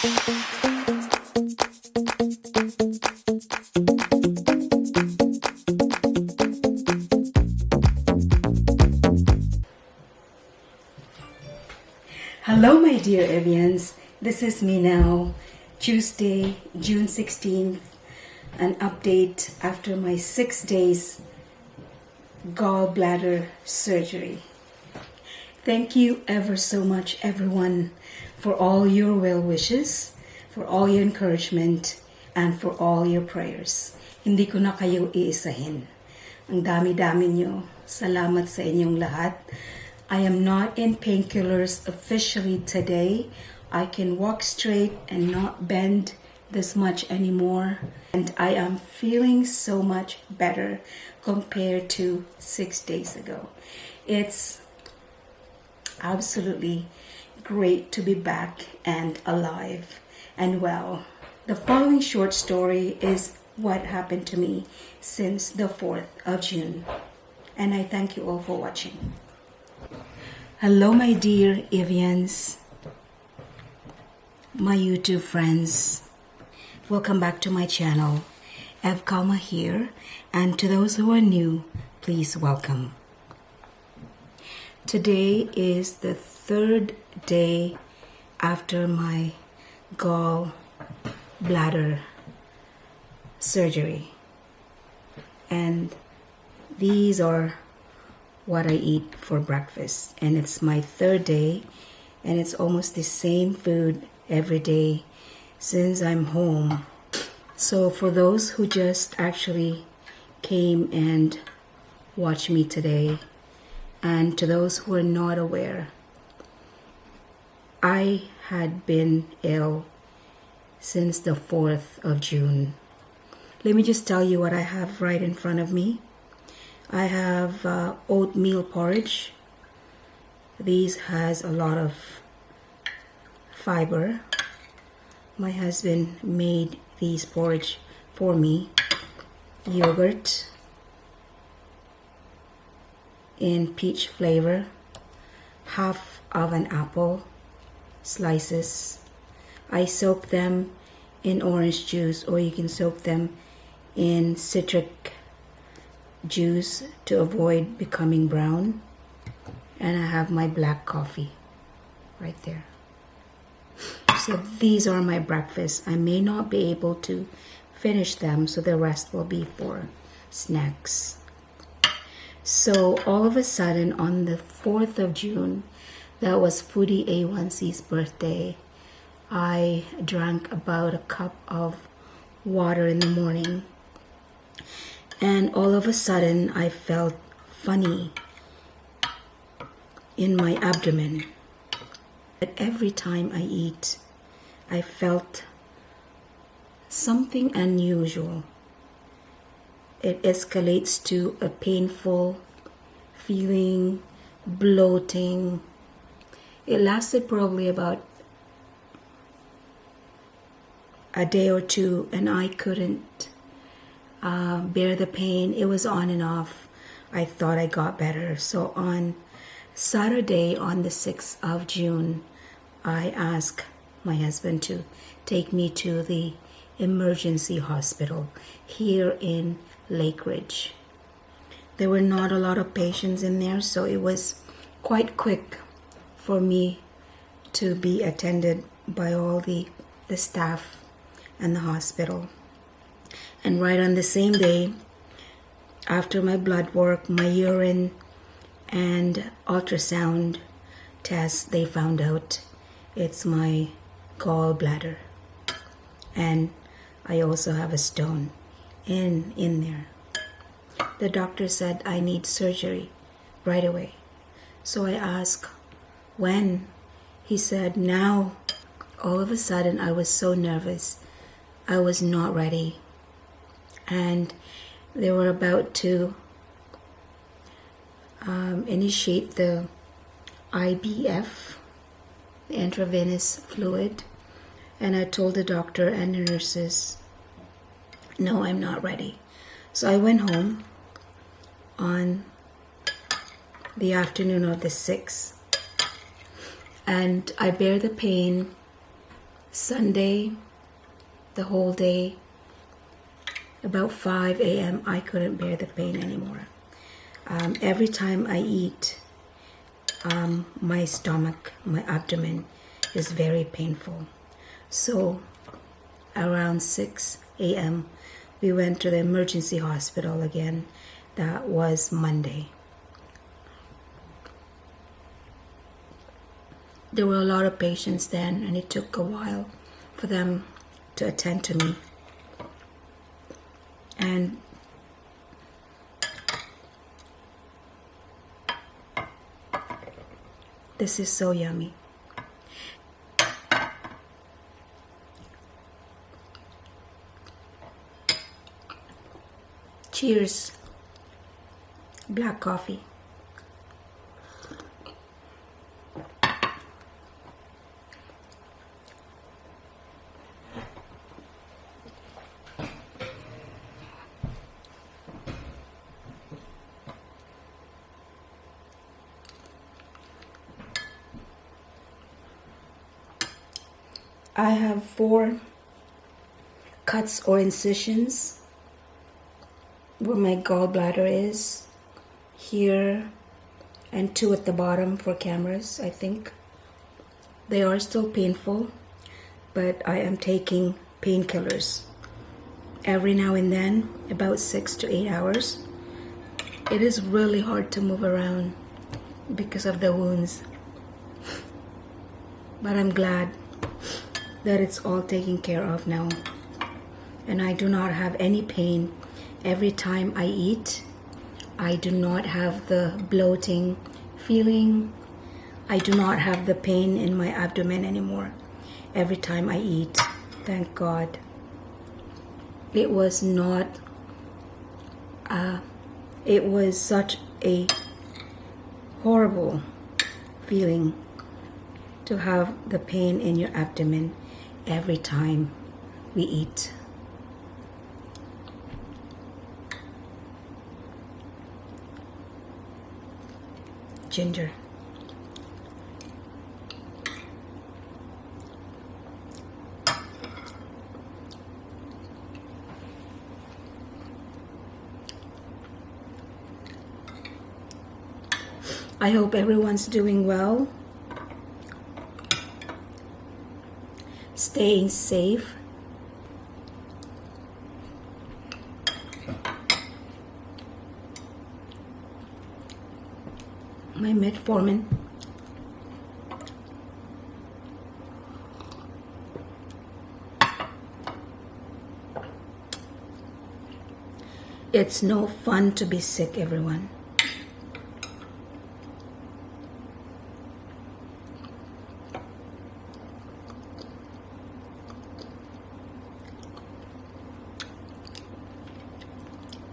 Hello, my dear Evians. This is me now, Tuesday, June 16th, an update after my 6 days gallbladder surgery. Thank you ever so much, everyone, for all your well wishes, for all your encouragement, and for all your prayers. Hindi ko na kayo iisahin. Ang dami-dami nyo. Salamat sa inyong lahat. I am not in painkillers officially today. I can walk straight and not bend this much anymore. And I am feeling so much better compared to 6 days ago. It's absolutely great to be back and alive and well. The following short story is what happened to me since the 4th of June. And I thank you all for watching. Hello, my dear Evians, my YouTube friends. Welcome back to my channel. Calma here, and to those who are new, please welcome. Today is the 3rd day after my gallbladder surgery, and these are what I eat for breakfast, and it's my 3rd day, and it's almost the same food every day since I'm home. So for those who just actually came and watched me today, and to those who are not aware, I had been ill since the 4th of June. Let me just tell you what I have right in front of me. I have oatmeal porridge. These has a lot of fiber. My husband made these porridge for me. Yogurt in peach flavor. Half of an apple slices. I soak them in orange juice, or you can soak them in citric juice to avoid becoming brown. And I have my black coffee right there. So these are my breakfast. I may not be able to finish them, so the rest will be for snacks. So all of a sudden on the 4th of June, that was Foodie A1C's birthday, I drank about a cup of water in the morning, and all of a sudden I felt funny in my abdomen. But every time I eat, I felt something unusual. It escalates to a painful feeling, bloating. It lasted probably about a day or two, and I couldn't bear the pain. It was on and off. I thought I got better. So on Saturday, on the 6th of June, I asked my husband to take me to the emergency hospital here in Lake Ridge. There were not a lot of patients in there, so it was quite quick for me to be attended by all the staff and the hospital. And right on the same day, after my blood work, my urine and ultrasound tests, they found out it's my gallbladder, and I also have a stone in there. The doctor said I need surgery right away. So I asked when. He said now. All of a sudden I was so nervous. I was not ready, and they were about to initiate the IBF, the intravenous fluid, and I told the doctor and the nurses, no, I'm not ready. So I went home on the afternoon of the 6th, and I bear the pain Sunday, the whole day, about 5 a.m., I couldn't bear the pain anymore. Every time I eat, my stomach, my abdomen is very painful. So around 6 a.m., we went to the emergency hospital again. That was Monday. There were a lot of patients then, and it took a while for them to attend to me. And this is so yummy. Cheers. Black coffee. I have 4 cuts or incisions where my gallbladder is, here, and 2 at the bottom for cameras, I think. They are still painful, but I am taking painkillers every now and then, about 6 to 8 hours. It is really hard to move around because of the wounds, but I'm glad that it's all taken care of now, and I do not have any pain every time I eat. I do not have the bloating feeling. I do not have the pain in my abdomen anymore every time I eat. Thank God. It was not it was such a horrible feeling to have the pain in your abdomen every time we eat. Ginger. I hope everyone's doing well, staying safe. My metformin. It's no fun to be sick, everyone.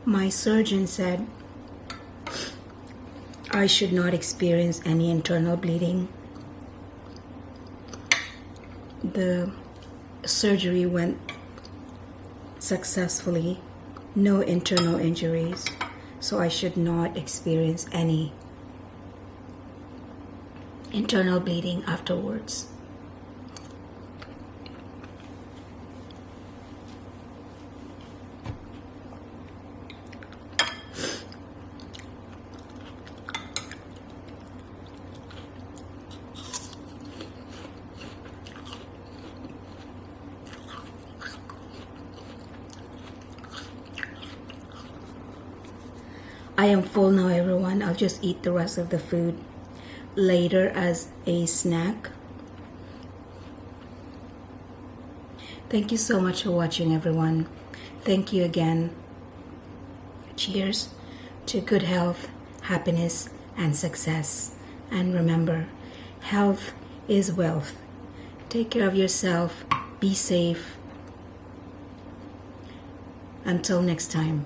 My surgeon said I should not experience any internal bleeding. The surgery went successfully, no internal injuries, so I should not experience any internal bleeding afterwards. I am full now, everyone. I'll just eat the rest of the food later as a snack. Thank you so much for watching, everyone. Thank you again. Cheers to good health, happiness, and success. And remember, health is wealth. Take care of yourself. Be safe. Until next time.